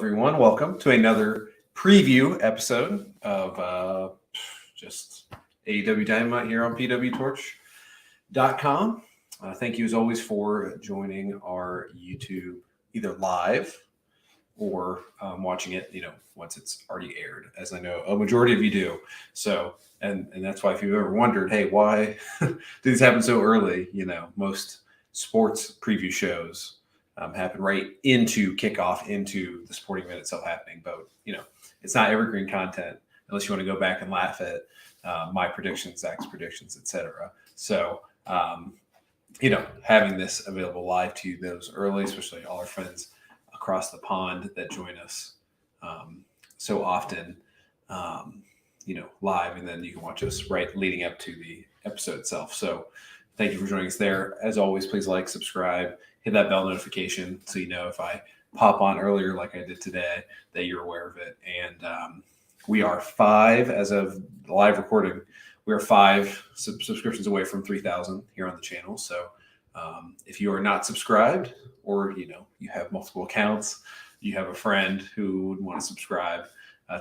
everyone. Welcome to another preview episode of just AEW Dynamite here on pwtorch.com. Thank you as always for joining our YouTube either live or watching it, once it's already aired, as I know a majority of you do. So, and that's why if you've ever wondered, hey, why do these happen so early? Most sports preview shows happen right into kickoff, into the sporting event itself happening. But, it's not evergreen content unless you want to go back and laugh at my predictions, Zach's predictions, etc. So, having this available live to you those early, especially all our friends across the pond that join us so often, live, and then you can watch us right leading up to the episode itself. So thank you for joining us there. As always, please like, subscribe, hit that bell notification so you know if I pop on earlier like I did today, that you're aware of it. And we are 5, as of the live recording, we are 5 subscriptions away from 3,000 here on the channel. So if you are not subscribed, or you have multiple accounts, you have a friend who would want to subscribe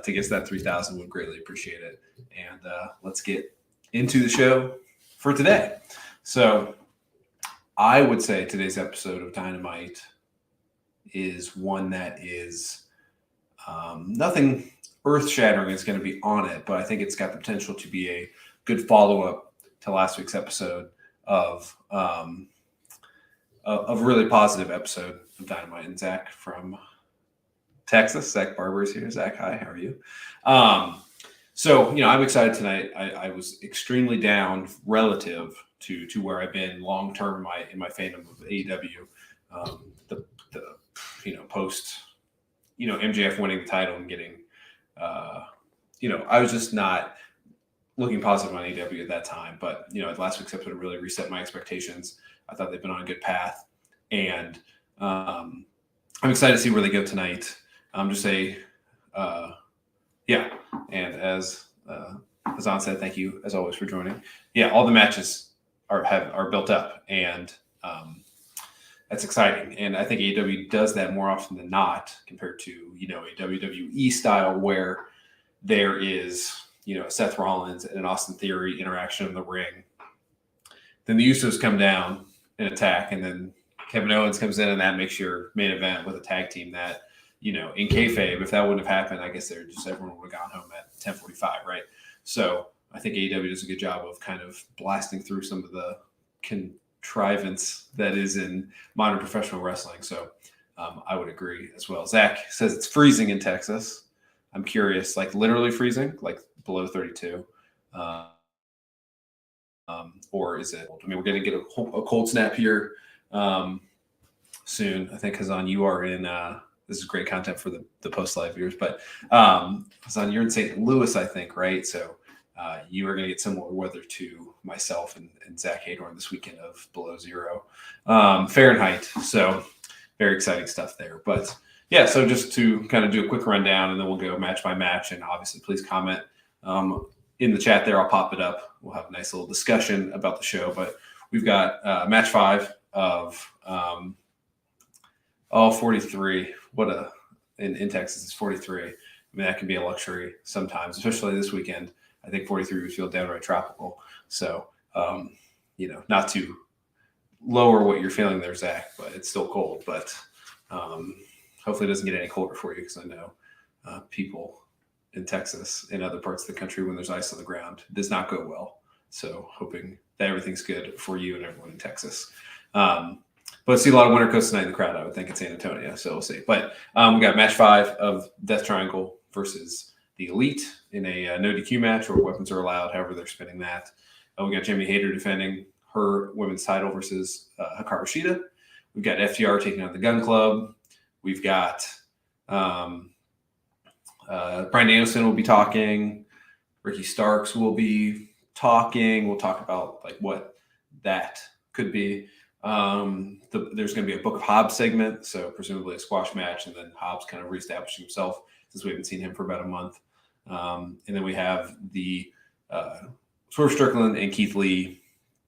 to get to that 3,000, would greatly appreciate it. And let's get into the show for today. So I would say today's episode of Dynamite is one that is nothing earth-shattering is going to be on it, but I think it's got the potential to be a good follow-up to last week's episode of a really positive episode of Dynamite. And Zach from Texas, Zach Barber is here. Zach, hi, how are you? So, I'm excited tonight. I was extremely down relative to where I've been long term in my fandom of AEW. The post MJF winning the title and getting I was just not looking positive on AEW at that time. But last week's episode really reset my expectations. I thought they've been on a good path, and I'm excited to see where they go tonight. Just say, and as Azan said, thank you as always for joining. Yeah, all the matches are built up, and that's exciting. And I think AEW does that more often than not, compared to a WWE style where there is a Seth Rollins and an Austin Theory interaction in the ring. Then the Usos come down and attack, and then Kevin Owens comes in, and that makes your main event with a tag team that, in kayfabe, if that wouldn't have happened, I guess everyone would have gone home at 10:45, right? So I think AEW does a good job of kind of blasting through some of the contrivance that is in modern professional wrestling. So I would agree as well. Zach says it's freezing in Texas. I'm curious, like literally freezing, like below 32. Or is it? We're going to get a cold snap here soon. I think, Hazan, you are in. This is great content for the post live viewers. But Hazan, you're in St. Louis, I think, right? So you are going to get similar weather to myself and Zach Haydorn this weekend of below 0 Fahrenheit. So very exciting stuff there. But yeah, so just to kind of do a quick rundown, and then we'll go match by match. And obviously, please comment in the chat there. I'll pop it up. We'll have a nice little discussion about the show. But we've got match 5 of 43. In Texas, it's 43. I mean, that can be a luxury sometimes, especially this weekend. I think 43 would feel downright tropical. So, not to lower what you're feeling there, Zach, but it's still cold. But hopefully it doesn't get any colder for you, because I know people in Texas and other parts of the country, when there's ice on the ground, does not go well. So hoping that everything's good for you and everyone in Texas. But I see a lot of winter coats tonight in the crowd, I would think, in San Antonio. So we'll see. But we got match 5 of Death Triangle versus the Elite in a no DQ match, or weapons are allowed, however they're spinning that. We got Jamie Hayter defending her women's title versus Hikaru Shida. We've got FTR taking on the Gun Club. We've got Bryan Danielson will be talking. Ricky Starks will be talking. We'll talk about what that could be. There's going to be a Book of Hobbs segment, so presumably a squash match, and then Hobbs kind of reestablishing himself, since we haven't seen him for about a month. And then we have the Swerve Strickland and Keith Lee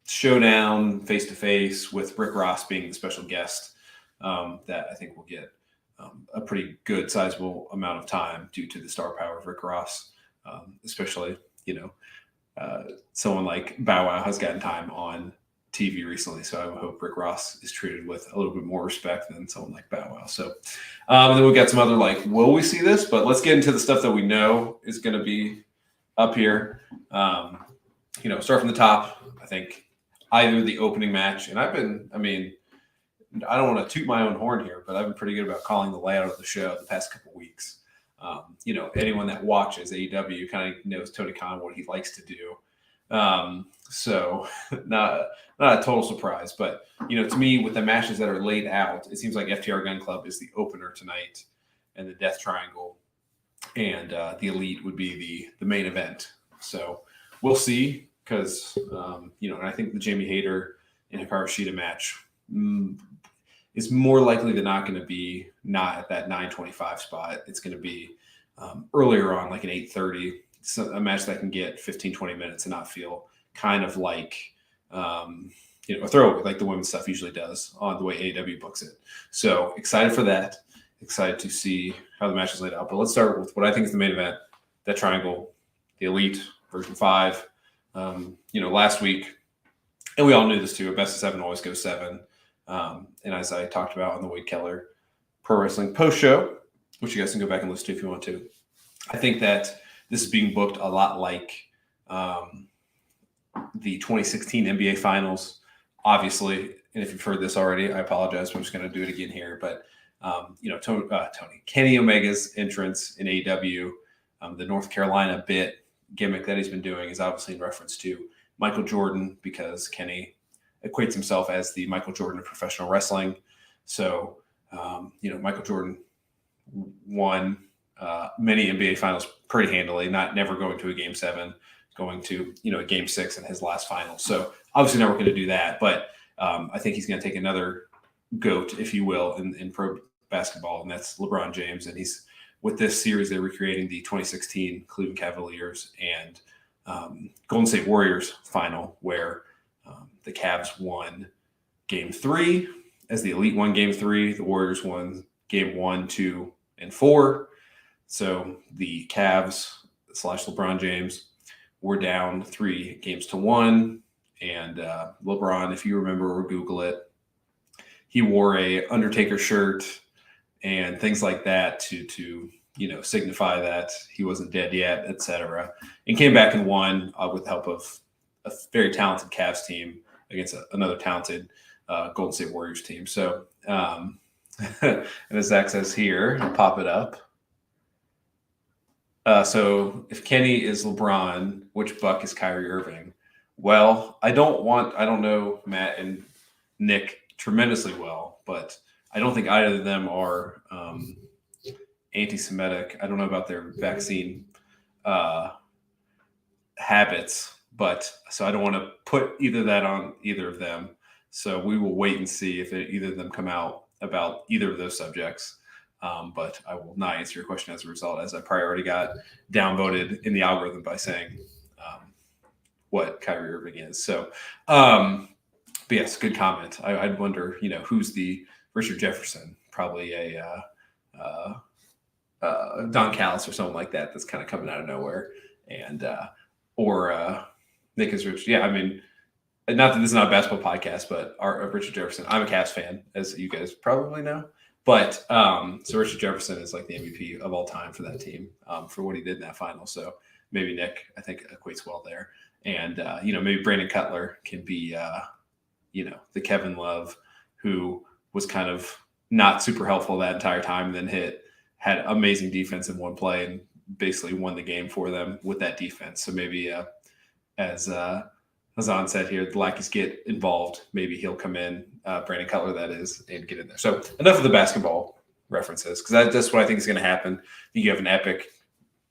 showdown face-to-face, with Rick Ross being the special guest that I think will get a pretty good sizable amount of time due to the star power of Rick Ross, especially, someone like Bow Wow has gotten time on TV recently. So I would hope Rick Ross is treated with a little bit more respect than someone like Bow Wow. So then we've got some other will we see this? But let's get into the stuff that we know is going to be up here. Start from the top. I think either the opening match, and I don't want to toot my own horn here, but I've been pretty good about calling the layout of the show the past couple weeks. Anyone that watches AEW kind of knows Tony Khan, what he likes to do. So not a total surprise, but to me, with the matches that are laid out, it seems like FTR Gun Club is the opener tonight, and the Death Triangle and the Elite would be the main event. So we'll see, because and I think the Jamie Hayter and Hikaru Shida match is more likely than not going to be not at that 9:25 spot. It's going to be earlier on, like an 8:30. So a match that can get 15-20 minutes and not feel kind of like a throwaway, like the women's stuff usually does on the way AEW books it. So excited for that. Excited to see how the match is laid out. But let's start with what I think is the main event: that triangle, the Elite version 5. Last week, and we all knew this too, a best of 7 always goes 7. And as I talked about on the Wade Keller Pro Wrestling post show, which you guys can go back and listen to if you want to, I think that this is being booked a lot like the 2016 NBA Finals, obviously. And if you've heard this already, I apologize. I'm just going to do it again here. But, Kenny Omega's entrance in AEW, the North Carolina gimmick that he's been doing is obviously in reference to Michael Jordan, because Kenny equates himself as the Michael Jordan of professional wrestling. So, Michael Jordan won many NBA finals pretty handily, never going to a game 7, going to, a game 6 in his last final. So obviously never going to do that, but I think he's going to take another GOAT, if you will, in pro basketball, and that's LeBron James. And he's, with this series, they're recreating the 2016 Cleveland Cavaliers and Golden State Warriors final, where the Cavs won game 3 as the Elite won game 3. The Warriors won game 1, 2, and 4. So the Cavs / LeBron James were down 3 games to 1. And LeBron, if you remember or Google it, he wore a Undertaker shirt and things like that to signify that he wasn't dead yet, etc. And came back and won with the help of a very talented Cavs team against another talented Golden State Warriors team. So, and as Zach says here, I'll pop it up. So if Kenny is LeBron, which Buck is Kyrie Irving? Well, I don't know Matt and Nick tremendously well, but I don't think either of them are anti-Semitic. I don't know about their vaccine habits, but so I don't want to put either that on either of them. So we will wait and see if either of them come out about either of those subjects. But I will not answer your question as a result, as I probably already got downvoted in the algorithm by saying what Kyrie Irving is. So, but yes, good comment. I'd wonder, who's the Richard Jefferson? Probably a Don Callis or something like that. That's kind of coming out of nowhere, and or Nick is Rich. Yeah, I mean, not that this is not a basketball podcast, but Richard Jefferson. I'm a Cavs fan, as you guys probably know. But so Richard Jefferson is like the MVP of all time for that team for what he did in that final. So maybe Nick, I think, equates well there. And, maybe Brandon Cutler can be, the Kevin Love who was kind of not super helpful that entire time, and then had amazing defense in one play and basically won the game for them with that defense. So maybe as Hazan said here, the lackeys get involved. Maybe he'll come in, Brandon Cutler, that is, and get in there. So enough of the basketball references, because that's what I think is going to happen. I think you have an epic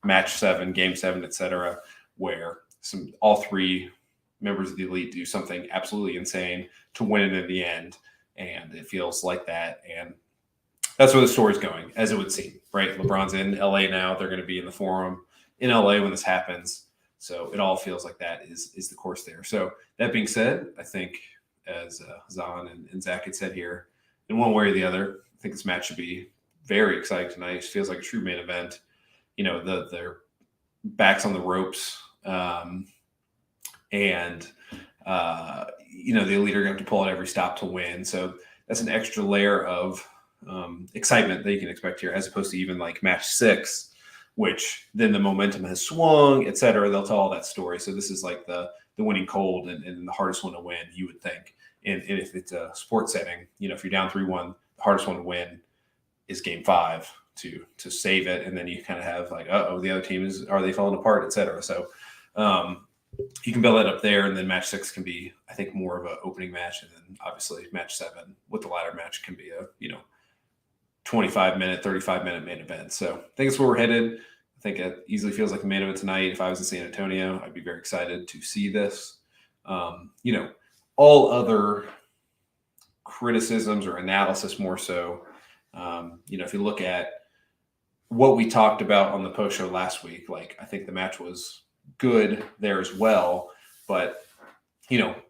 match 7, game 7, etc., where all 3 members of the Elite do something absolutely insane to win it in the end, and it feels like that. And that's where the story's going, as it would seem, right? LeBron's in LA now. They're going to be in the Forum in LA when this happens. So it all feels like that is the course there. So that being said, I think, as Zahn and Zach had said here, in one way or the other, I think this match should be very exciting tonight. It feels like a true main event. Their backs on the ropes, and the Elite are going to have to pull out every stop to win. So that's an extra layer of excitement that you can expect here, as opposed to even like match 6, which then the momentum has swung, et cetera. They'll tell all that story. So this is like the winning cold and the hardest one to win, you would think. And if it's a sports setting, if you're down 3-1, the hardest one to win is game 5 to save it. And then you kind of have like, the other team are they falling apart, et cetera. So you can build that up there. And then match 6 can be, I think, more of an opening match. And then obviously match 7 with the ladder match can be a, 25-minute, 35-minute main event. So I think that's where we're headed. I think it easily feels like a main event tonight. If I was in San Antonio, I'd be very excited to see this. All other criticisms or analysis more so, if you look at what we talked about on the post show last week, like I think the match was good there as well. But,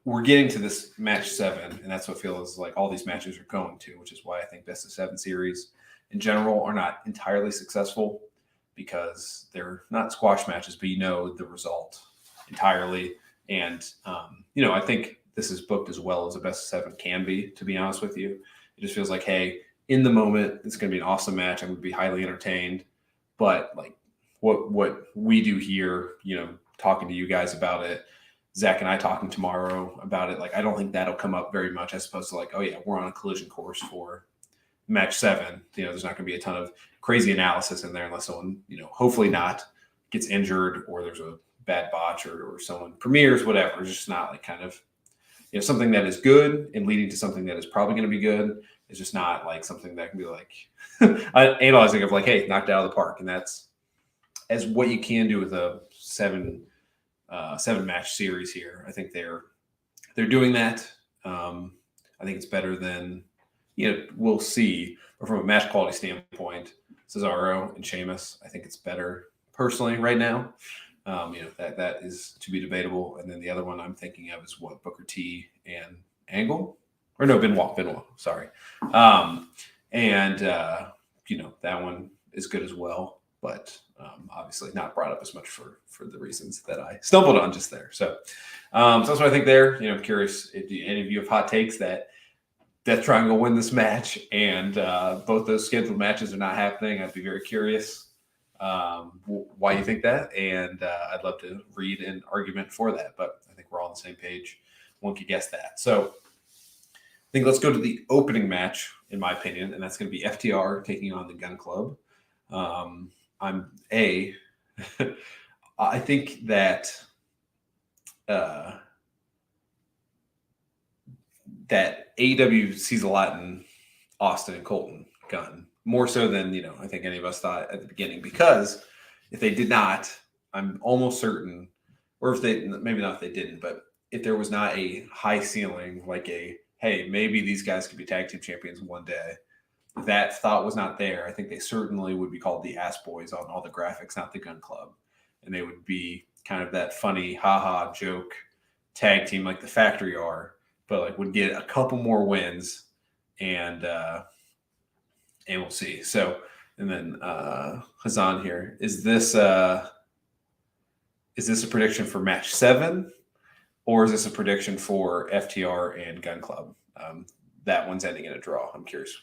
we're getting to this match 7, and that's what feels like all these matches are going to, which is why I think best of 7 series in general are not entirely successful, because they're not squash matches, but the result entirely. And, I think this is booked as well as a best of 7 can be, to be honest with you. It just feels like, hey, in the moment, it's going to be an awesome match. I'm going to be highly entertained. But like what we do here, talking to you guys about it, Zach and I talking tomorrow about it, like I don't think that'll come up very much, as opposed to like, oh yeah, we're on a collision course for match 7. There's not going to be a ton of crazy analysis in there unless someone, hopefully not, gets injured or there's a bad botch or someone premieres, whatever. It's just not like kind of, something that is good and leading to something that is probably going to be good. It's just not like something that can be like analyzing of like, hey, knocked out of the park. And that's as what you can do with a 7 match series here. I think they're doing that. I think it's better than, we'll see. But from a match quality standpoint, Cesaro and Sheamus, I think it's better personally right now. That is to be debatable. And then the other one I'm thinking of is what, Booker T and Angle? Or no, Benoit, sorry. That one is good as well, but obviously not brought up as much for the reasons that I stumbled on just there. So that's what I think there. I'm curious if any of you have hot takes that Death Triangle win this match and both those scheduled matches are not happening. I'd be very curious why you think that, and I'd love to read an argument for that, but I think we're all on the same page. One could guess that. So I think let's go to the opening match, in my opinion, and that's going to be FTR taking on the Gun Club. I think that that AEW sees a lot in Austin and Colton Gunn, more so than I think any of us thought at the beginning. Because if they did not, I'm almost certain, or if they maybe not if they didn't, but if there was not a high ceiling, like hey, maybe these guys could be tag team champions one day, if that thought was not there, I think they certainly would be called the Ass Boys on all the graphics, not the Gun Club. And they would be kind of that funny, haha joke tag team like the Factory are, but like would get a couple more wins, and we'll see. So, and then Hazan here, is this a prediction for match 7? Or is this a prediction for FTR and Gun Club? That one's ending in a draw. I'm curious,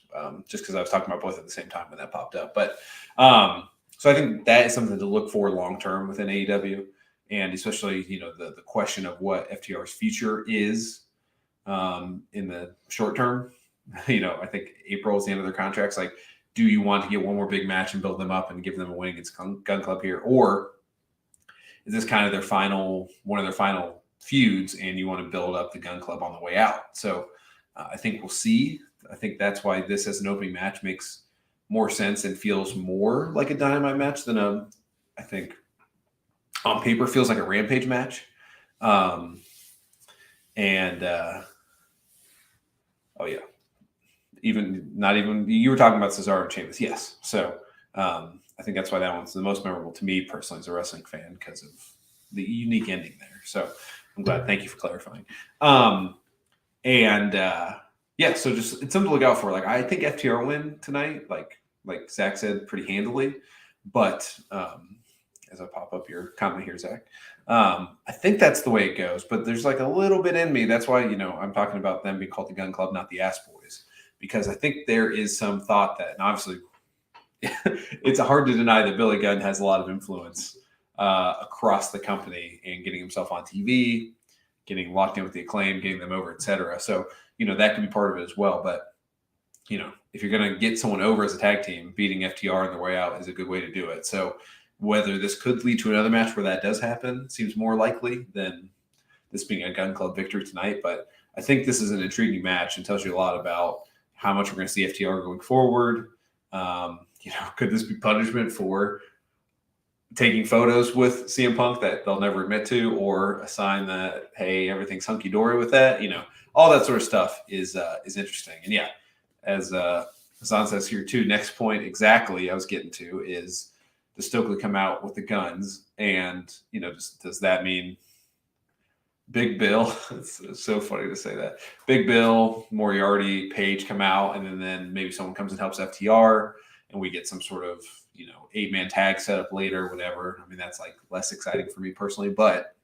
just because I was talking about both at the same time when that popped up. But so I think that is something to look for long term within AEW, and especially the question of what FTR's future is in the short term. I think April is the end of their contracts. Like, do you want to get one more big match and build them up and give them a win against Gun Club here, or is this kind of one of their final feuds, and you want to build up the Gun Club on the way out? So I think we'll see. I think that's why this as an opening match makes more sense and feels more like a Dynamite match than I think on paper feels like a Rampage match. Oh yeah, not even you were talking about Cesaro and Sheamus, yes. So I think that's why that one's the most memorable to me personally as a wrestling fan, because of the unique ending there. So I'm glad. Thank you for clarifying. So just it's something to look out for. Like, I think FTR win tonight. Like, like Zach said, pretty handily. But as I pop up your comment here, Zach, I think that's the way it goes. But there's like a little bit in me. That's why, I'm talking about them being called the Gun Club, not the Ass Boys, because I think there is some thought that, and obviously it's hard to deny that Billy Gunn has a lot of influence across the company and getting himself on TV, getting locked in with the Acclaim, getting them over, etc. So, that could be part of it as well. But, if you're going to get someone over as a tag team, beating FTR on their way out is a good way to do it. So whether this could lead to another match where that does happen seems more likely than this being a Gun Club victory tonight. But I think this is an intriguing match and tells you a lot about how much we're going to see FTR going forward. Could this be punishment for taking photos with CM Punk that they'll never admit to, or a sign that, hey, everything's hunky-dory with that? All that sort of stuff is interesting. And yeah, as Hassan says here too, next point exactly I was getting to is, does Stokely come out with the guns? And, does that mean Big Bill? It's so funny to say that. Big Bill, Moriarty, Page come out, and then maybe someone comes and helps FTR, and we get some sort of, 8-man tag set up later, whatever. I mean, that's like less exciting for me personally, but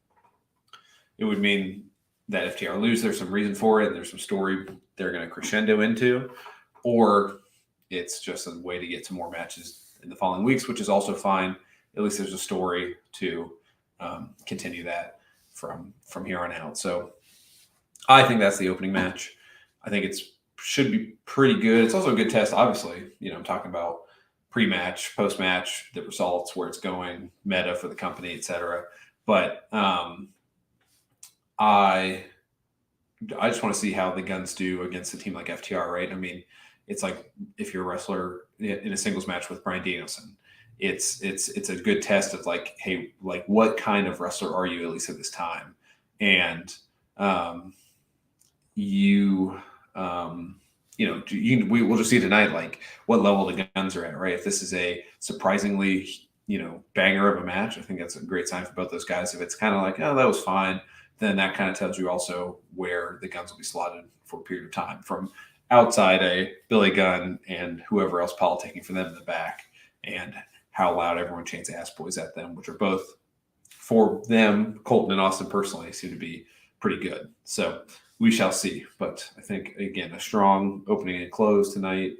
it would mean that FTR lose. There's some reason for it, and there's some story they're going to crescendo into, or it's just a way to get some more matches in the following weeks, which is also fine. At least there's a story to continue that from here on out. So I think that's the opening match. I think should be pretty good. It's also a good test, obviously. I'm talking about pre-match, post-match, the results, where it's going, meta for the company, etc. But I just want to see how the Guns do against a team like FTR, right? I mean, it's like if you're a wrestler in a singles match with Bryan Danielson, it's a good test of like, hey, like what kind of wrestler are you at least at this time? And we'll just see tonight like what level the Guns are at, right? If this is a surprisingly banger of a match, I think that's a great sign for both those guys. If it's kind of like, oh, that was fine, then that kind of tells you also where the Guns will be slotted for a period of time from outside a Billy Gunn and whoever else politicking for them in the back, and how loud everyone chants Ass Boys at them, which are both, for them, Colton and Austin personally, seem to be pretty good. So we shall see. But I think, again, a strong opening and close tonight.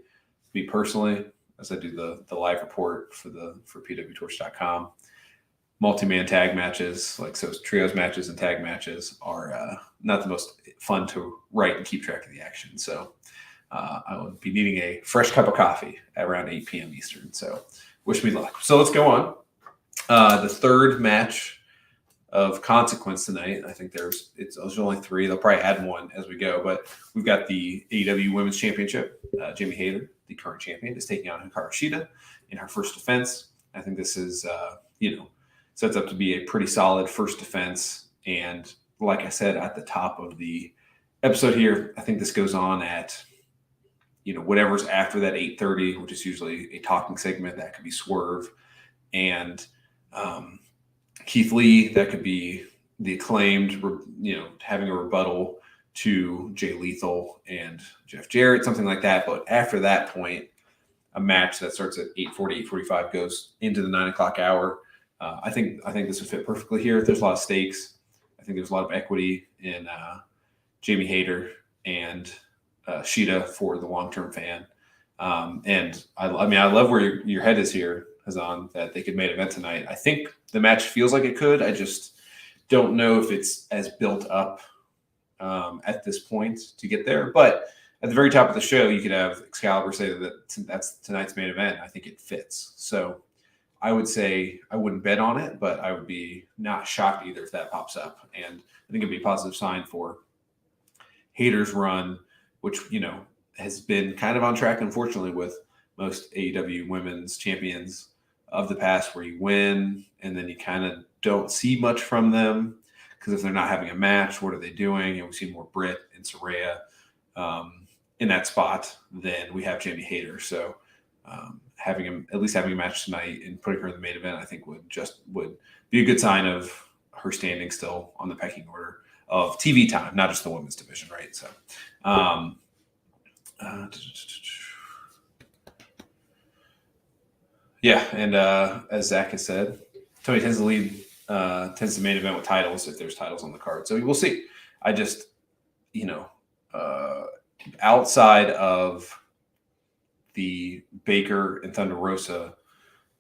Me personally, as I do the live report for pwtorch.com, multi-man tag matches, like so trios matches and tag matches, are not the most fun to write and keep track of the action. So I will be needing a fresh cup of coffee at around 8 p.m. Eastern. So wish me luck. So let's go on. The third match of consequence tonight. I think there's only 3. They'll probably add one as we go, but we've got the AEW Women's Championship. Jamie Hayter, the current champion, is taking on Hikaru Shida in her first defense. I think this is, sets up to be a pretty solid first defense. And like I said at the top of the episode here, I think this goes on at, whatever's after that 8:30, which is usually a talking segment. That could be Swerve and Keith Lee. That could be the Acclaimed, having a rebuttal to Jay Lethal and Jeff Jarrett, something like that. But after that point, a match that starts at 8:40, 8:45 goes into the 9 o'clock hour. I think this would fit perfectly here. There's a lot of stakes. I think there's a lot of equity in Jamie Hayter and Shida for the long-term fan. And I love where your head is here, Hazan, that they could main event tonight. I think the match feels like it could. I just don't know if it's as built up at this point to get there. But at the very top of the show, you could have Excalibur say that's tonight's main event. I think it fits. So I would say I wouldn't bet on it, but I would be not shocked either if that pops up. And I think it'd be a positive sign for Hayter's run, which, has been kind of on track, unfortunately, with most AEW women's champions of the past, where you win and then you kind of don't see much from them because if they're not having a match, what are they doing? And we see more Britt and Saraya in that spot than we have Jamie Hayter. So at least having a match tonight and putting her in the main event, I think would be a good sign of her standing still on the pecking order of TV time, not just the women's division, right? So Yeah, and as Zach has said, Tony tends to main event with titles if there's titles on the card. So we'll see. I just, you know, uh, outside of the Baker and Thunder Rosa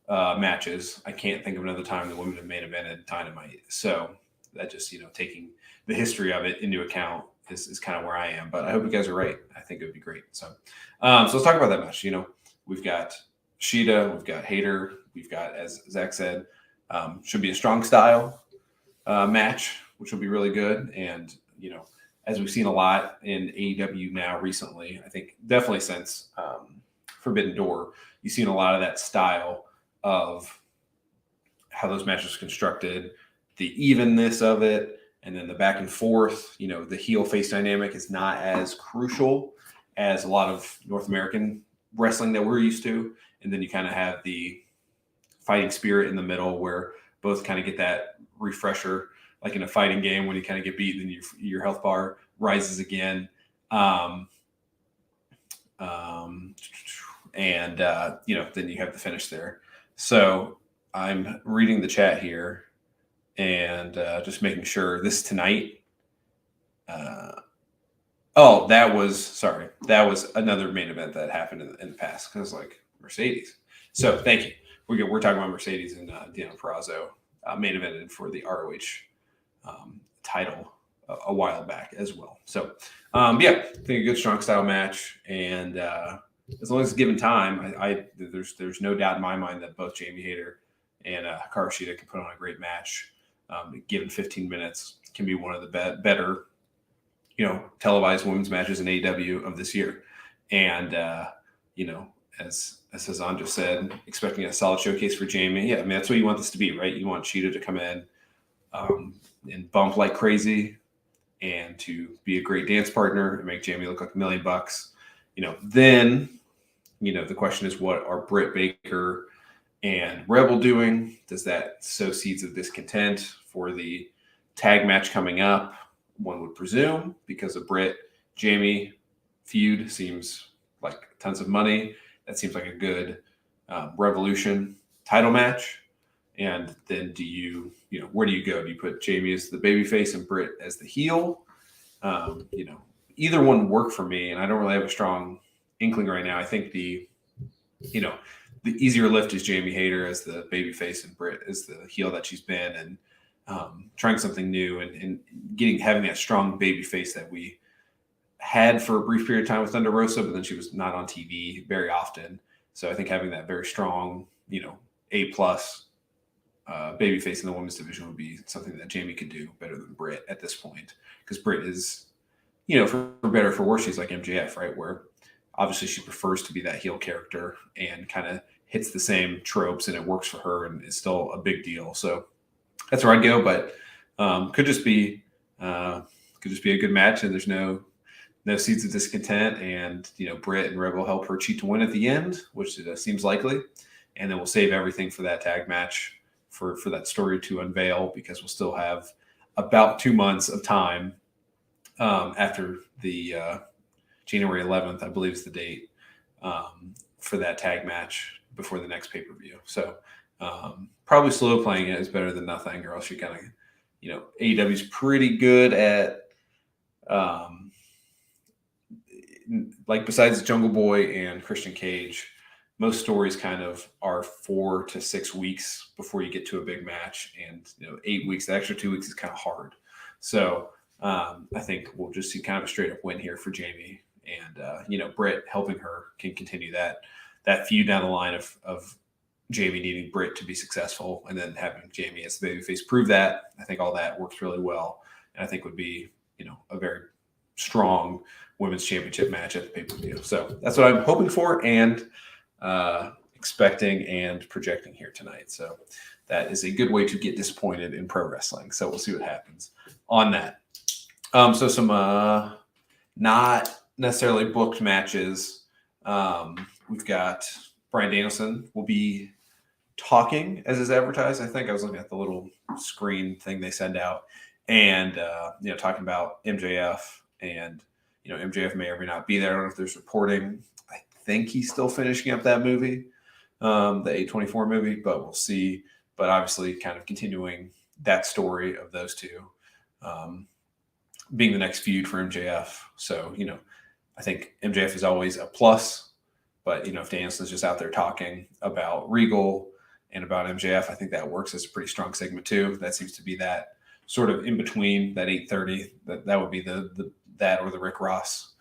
matches, I can't think of another time the women have main evented Dynamite. So that just, taking the history of it into account is kind of where I am. But I hope you guys are right. I think it would be great. So let's talk about that match. We've got Sheeta, we've got Hayter, we've got, as Zach said, should be a strong style match, which will be really good. And, as we've seen a lot in AEW now recently, I think definitely since Forbidden Door, you've seen a lot of that style of how those matches are constructed, the evenness of it, and then the back and forth. The heel face dynamic is not as crucial as a lot of North American wrestling that we're used to. And then you kind of have the fighting spirit in the middle where both kind of get that refresher, like in a fighting game when you kind of get beat, then your health bar rises again. And then you have the finish there. So I'm reading the chat here and just making sure this tonight. That was another main event that happened in the past because like Mercedes. So thank you. We're talking about Mercedes and Deonna Purrazzo main evented for the ROH title a while back as well. So I think a good strong style match, and as long as it's given time, there's no doubt in my mind that both Jamie Hayter and Hikaru Shida can put on a great match. Given 15 minutes, can be one of the better, televised women's matches in AEW of this year. And as Hazan just said, expecting a solid showcase for Jamie. Yeah, I mean that's what you want this to be, right? You want Shida to come in and bump like crazy, and to be a great dance partner and make Jamie look like $1 million. Then the question is, what are Britt Baker and Rebel doing? Does that sow seeds of discontent for the tag match coming up? One would presume, because a Britt Jamie feud seems like tons of money. That seems like a good Revolution title match. And then where do you go? Do you put Jamie as the babyface and Britt as the heel? Either one work for me, and I don't really have a strong inkling right now. I think the easier lift is Jamie Hayter as the babyface and Britt as the heel that she's been, and trying something new and having that strong babyface that we had for a brief period of time with Thunder Rosa, but then she was not on TV very often. So I think having that very strong, A+ babyface in the women's division would be something that Jamie could do better than Britt at this point, because Britt is, for better or for worse, she's like MJF, right? Where obviously she prefers to be that heel character and kind of hits the same tropes, and it works for her and is still a big deal. So that's where I'd go, but could just be a good match, and there's no seeds of discontent, and Britt and Rebel help her cheat to win at the end, which seems likely, and then we'll save everything for that tag match for that story to unveil, because we'll still have about 2 months of time after the January 11th, I believe is the date, for that tag match before the next pay-per-view. So probably slow playing it is better than nothing, or else you're kind of, AEW's pretty good at, like besides Jungle Boy and Christian Cage, most stories kind of are 4 to 6 weeks before you get to a big match, and 8 weeks. The extra 2 weeks is kind of hard. So I think we'll just see kind of a straight up win here for Jamie, and Britt helping her can continue that feud down the line of Jamie needing Britt to be successful, and then having Jamie as the babyface prove that. I think all that works really well, and I think would be a very strong women's championship match at the pay-per-view. So that's what I'm hoping for and expecting and projecting here tonight. So that is a good way to get disappointed in pro wrestling. So we'll see what happens on that. So some not necessarily booked matches. We've got Bryan Danielson will be talking as is advertised. I think I was looking at the little screen thing they send out, and talking about MJF, and MJF may or may not be there. I don't know if there's reporting. I think he's still finishing up that movie. the A24 movie, but we'll see. But obviously, kind of continuing that story of those two being the next feud for MJF. So, I think MJF is always a plus, but, if Danielson's just out there talking about Regal and about MJF, I think that works as a pretty strong segment too. That seems to be that sort of in between that 8:30. That would be that or the Rick Ross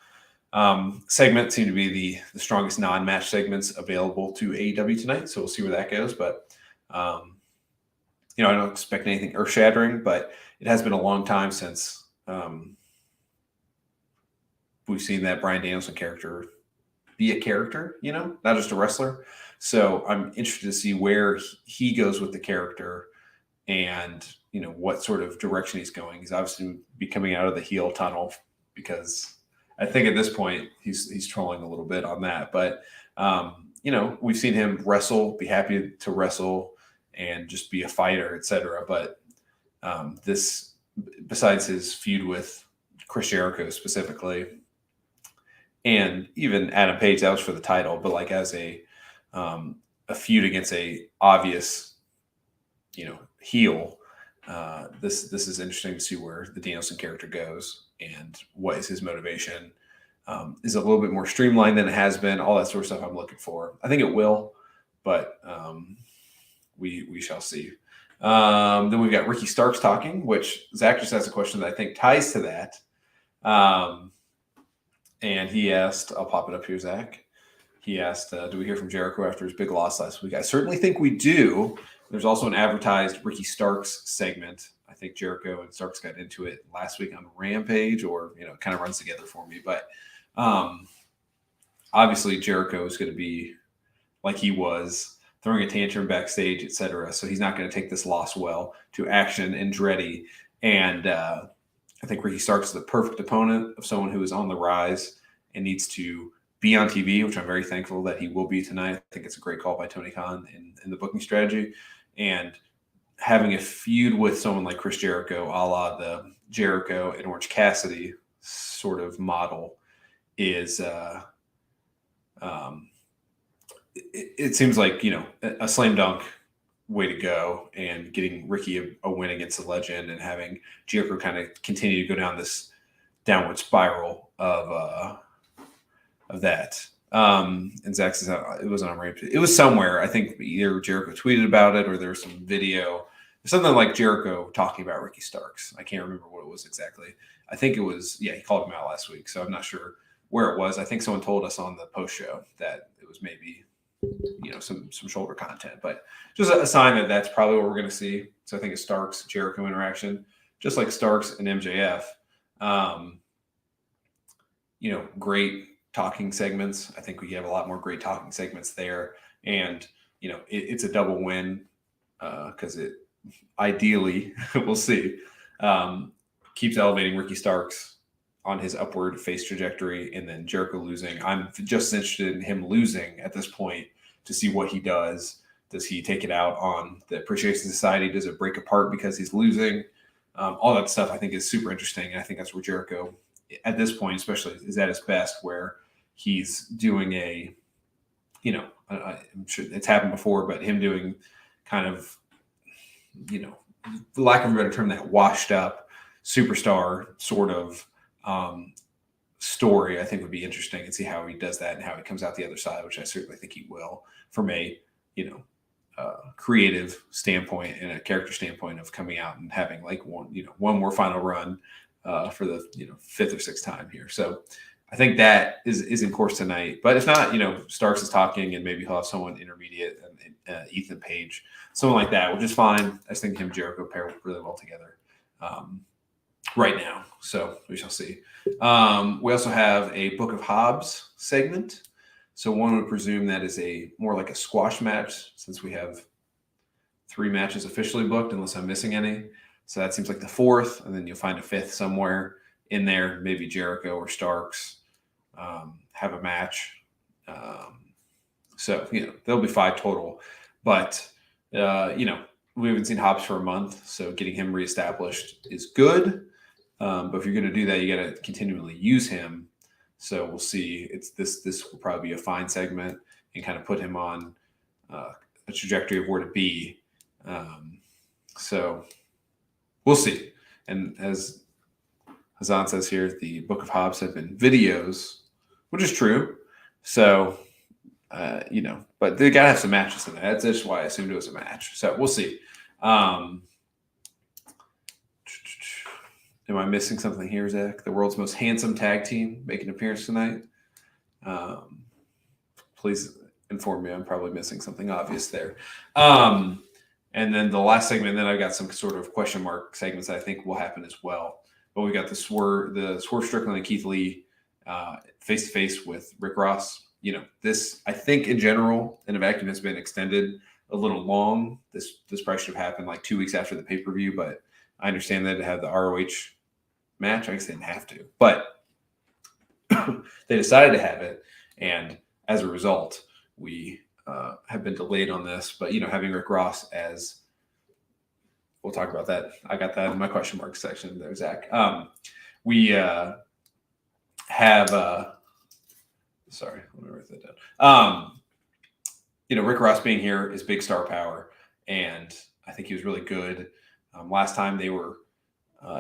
segment seem to be the strongest non-match segments available to AEW tonight. So we'll see where that goes. But, I don't expect anything earth-shattering, but it has been a long time since we've seen that Bryan Danielson character be a character, not just a wrestler. So I'm interested to see where he goes with the character and, what sort of direction he's going. He's obviously be coming out of the heel tunnel because I think at this point he's trolling a little bit on that. But, we've seen him wrestle, be happy to wrestle and just be a fighter, etc. But this, besides his feud with Chris Jericho specifically, and even Adam Page, that was for the title, but like as a feud against a obvious, heel, this is interesting to see where the Danielson character goes and what is his motivation. Is a little bit more streamlined than it has been. All that sort of stuff I'm looking for. I think it will, but we shall see. Then we've got Ricky Starks talking, which Zach just asked a question that I think ties to that. And he asked, I'll pop it up here, Zach. He asked, do we hear from Jericho after his big loss last week? I certainly think we do. There's also an advertised Ricky Starks segment. I think Jericho and Starks got into it last week on Rampage, or, it kind of runs together for me. But obviously Jericho is going to be like he was, throwing a tantrum backstage, etc. So he's not going to take this loss well to action and Andretti. And I think Ricky Starks is the perfect opponent of someone who is on the rise and needs to be on TV, which I'm very thankful that he will be tonight. I think it's a great call by Tony Khan in the booking strategy. And having a feud with someone like Chris Jericho, a la the Jericho and Orange Cassidy sort of model, is it seems like, a slam dunk way to go, and getting Ricky a win against the legend and having Jericho kind of continue to go down this downward spiral of that. And Zach says it wasn't on Rampage. It was somewhere. I think either Jericho tweeted about it or there was some video. Something like Jericho talking about Ricky Starks. I can't remember what it was exactly. I think it was, he called him out last week. So I'm not sure where it was. I think someone told us on the post show that it was maybe, some shoulder content, but just a sign that that's probably what we're going to see. So I think it's Starks Jericho interaction, just like Starks and MJF. Great talking segments. I think we have a lot more great talking segments there, and it's a double win because it ideally we'll see keeps elevating Ricky Starks on his upward face trajectory, and then Jericho losing. I'm just interested in him losing at this point to see what he does. Does he take it out on the Appreciation Society? Does it break apart because he's losing? All that stuff I think is super interesting. And I think that's where Jericho, at this point especially, is at his best, where he's doing I'm sure it's happened before, but him doing kind of, for lack of a better term, that washed up superstar sort of story, I think would be interesting, and see how he does that and how he comes out the other side, which I certainly think he will, from a creative standpoint and a character standpoint of coming out and having like one more final run for the fifth or sixth time here. So I think that is in course tonight. But if not, Starks is talking, and maybe he'll have someone intermediate, Ethan Page, someone like that, which is fine. I just think him and Jericho pair really well together right now. So we shall see. We also have a Book of Hobbs segment. So one would presume that is more like a squash match, since we have 3 matches officially booked, unless I'm missing any. So that seems like the 4th, and then you'll find a 5th somewhere in there. Maybe Jericho or Starks have a match. So there'll be 5 total. But we haven't seen Hobbs for a month, so getting him reestablished is good. But if you're going to do that, you got to continually use him. So we'll see. This will probably be a fine segment and kind of put him on a trajectory of where to be. So we'll see. And as Hazan says here, the Book of Hobbs have been videos, which is true. So, but they got to have some matches in that. That's just why I assumed it was a match. So we'll see. Am I missing something here, Zach? The world's most handsome tag team making an appearance tonight. Please inform me. I'm probably missing something obvious there. And then the last segment, then I've got some sort of question mark segments that I think will happen as well. But we got the Swerve Strickland and Keith Lee face to face with Rick Ross. This, I think in general, in a vacuum, has been extended a little long. This probably should have happened like 2 weeks after the pay-per-view, but I understand that to have the ROH match. I guess they didn't have to, but they decided to have it. And as a result, we have been delayed on this. But, having Rick Ross as, we'll talk about that. I got that in my question mark section there, Zach. We have, sorry, let me write that down. Rick Ross being here is big star power, and I think he was really good. Last time they were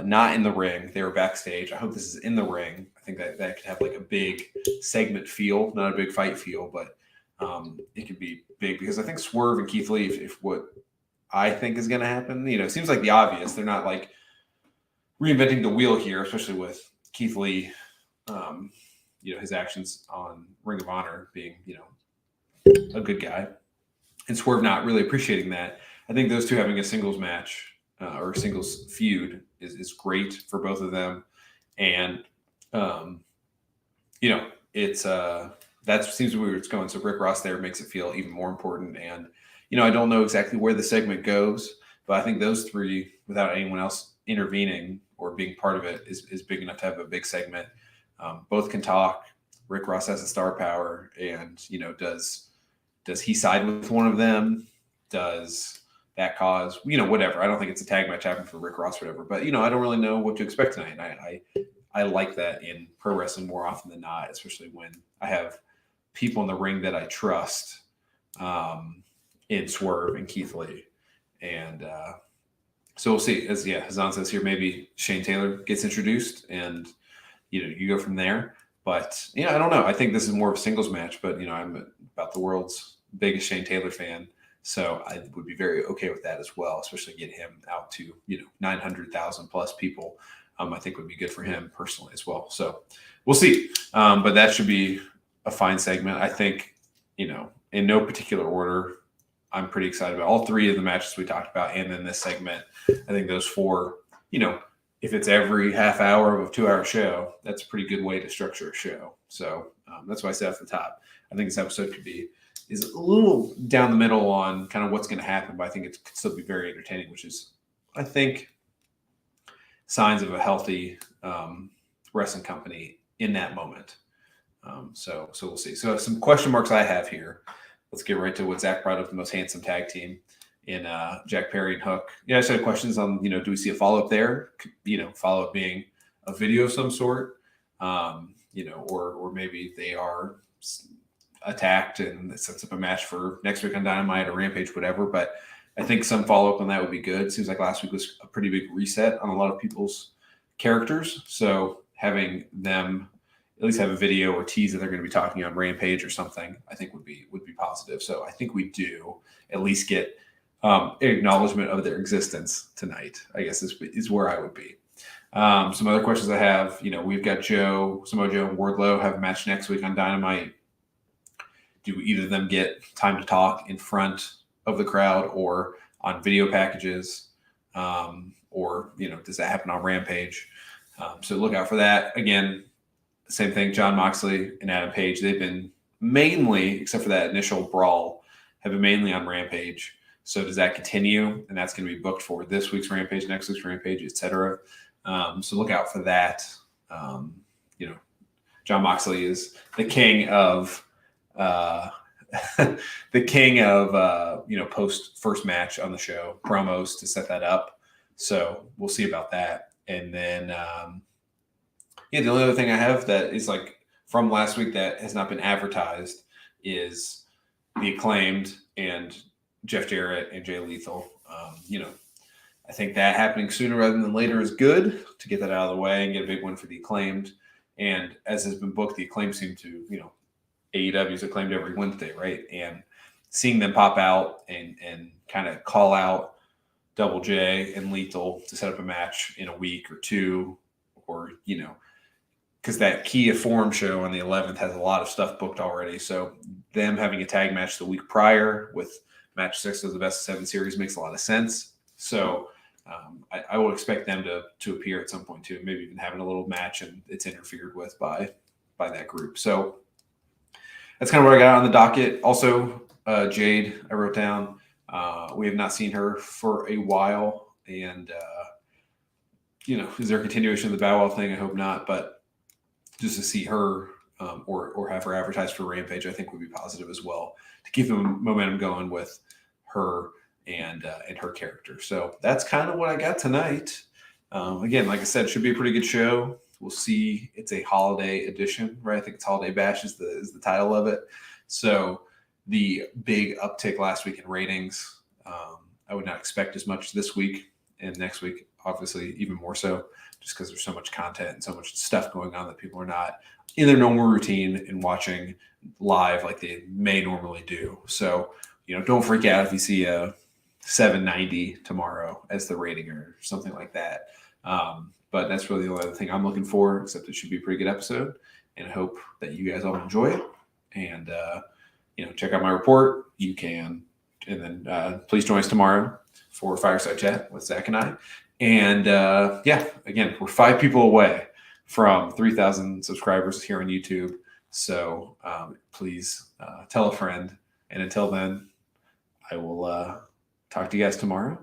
not in the ring, they were backstage. I hope this is in the ring. I think that could have like a big segment feel, not a big fight feel, but it could be big because I think Swerve and Keith Lee, if what I think is going to happen, it seems like the obvious. They're not like reinventing the wheel here, especially with Keith Lee, his actions on Ring of Honor being, a good guy, and Swerve not really appreciating that. I think those two having a singles match or a singles feud is great for both of them. And, it's that seems where it's going. So Rick Ross there makes it feel even more important. And, I don't know exactly where the segment goes, but I think those three, without anyone else intervening or being part of it, is big enough to have a big segment. Both can talk. Rick Ross has a star power, and, does he side with one of them? Does that cause, whatever. I don't think it's a tag match happening for Rick Ross, whatever. But, I don't really know what to expect tonight. I like that in pro wrestling more often than not, especially when I have people in the ring that I trust in Swerve and Keith Lee. And so we'll see. As Hazan says here, maybe Shane Taylor gets introduced and, you go from there. But, I don't know. I think this is more of a singles match, but, I'm about the world's biggest Shane Taylor fan. So I would be very okay with that as well, especially get him out to, 900,000 plus people. I think would be good for him personally as well. So we'll see. But that should be a fine segment. I think, in no particular order, I'm pretty excited about all three of the matches we talked about. And then this segment, I think those four, if it's every half hour of a 2-hour show, that's a pretty good way to structure a show. So that's why I said off the top, I think this episode is a little down the middle on kind of what's going to happen, but I think it could still be very entertaining, which is, I think, signs of a healthy wrestling company in that moment. So we'll see. So some question marks I have here. Let's get right to what Zach brought up, the most handsome tag team in Jack Perry and Hook. I just had questions on, do we see a follow-up there? Follow-up being a video of some sort, or maybe they are attacked and it sets up a match for next week on Dynamite or Rampage, whatever. But I think some follow-up on that would be good. Seems like last week was a pretty big reset on a lot of people's characters. So having them at least have a video or tease that they're going to be talking on Rampage or something, I think would be positive. So I think we do at least get acknowledgement of their existence tonight, I guess is where I would be. Some other questions I have, we've got Samoa Joe and Wardlow have a match next week on Dynamite. Do either of them get time to talk in front of the crowd or on video packages? Or, does that happen on Rampage? So look out for that. Again, same thing, Jon Moxley and Adam Page, they've been mainly, except for that initial brawl, have been mainly on Rampage. So does that continue? And that's going to be booked for this week's Rampage, next week's Rampage, etc. So look out for that. Jon Moxley is the king of post first match on the show promos to set that up. So we'll see about that. And then, the only other thing I have that is like from last week that has not been advertised is the Acclaimed and Jeff Jarrett and Jay Lethal. I think that happening sooner rather than later is good to get that out of the way and get a big win for the Acclaimed. And as has been booked, the Acclaimed seem to, AEW's Acclaimed every Wednesday, right? And seeing them pop out and kind of call out Double J and Lethal to set up a match in a week or two, or, because that Kia Forum show on the 11th has a lot of stuff booked already. So them having a tag match the week prior with match 6 of the Best of 7 series makes a lot of sense. So I will expect them to appear at some point too, maybe even having a little match and it's interfered with by that group. So that's kind of what I got on the docket. Also, Jade, I wrote down. We have not seen her for a while. And, is there a continuation of the Bow Wow thing? I hope not. But just to see her or have her advertised for Rampage, I think would be positive as well to keep the momentum going with her and her character. So that's kind of what I got tonight. Again, like I said, it should be a pretty good show. We'll see. It's a holiday edition, right? I think it's Holiday Bash is the title of it. So the big uptick last week in ratings, I would not expect as much this week, and next week, obviously, even more so, just because there's so much content and so much stuff going on that people are not in their normal routine and watching live like they may normally do. So, don't freak out if you see a 790 tomorrow as the rating or something like that. But that's really the only other thing I'm looking for, except it should be a pretty good episode. And I hope that you guys all enjoy it. And, check out my report. You can. And then please join us tomorrow for Fireside Chat with Zach and I. And, again, we're 5 people away from 3,000 subscribers here on YouTube. So please tell a friend. And until then, I will talk to you guys tomorrow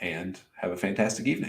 and have a fantastic evening.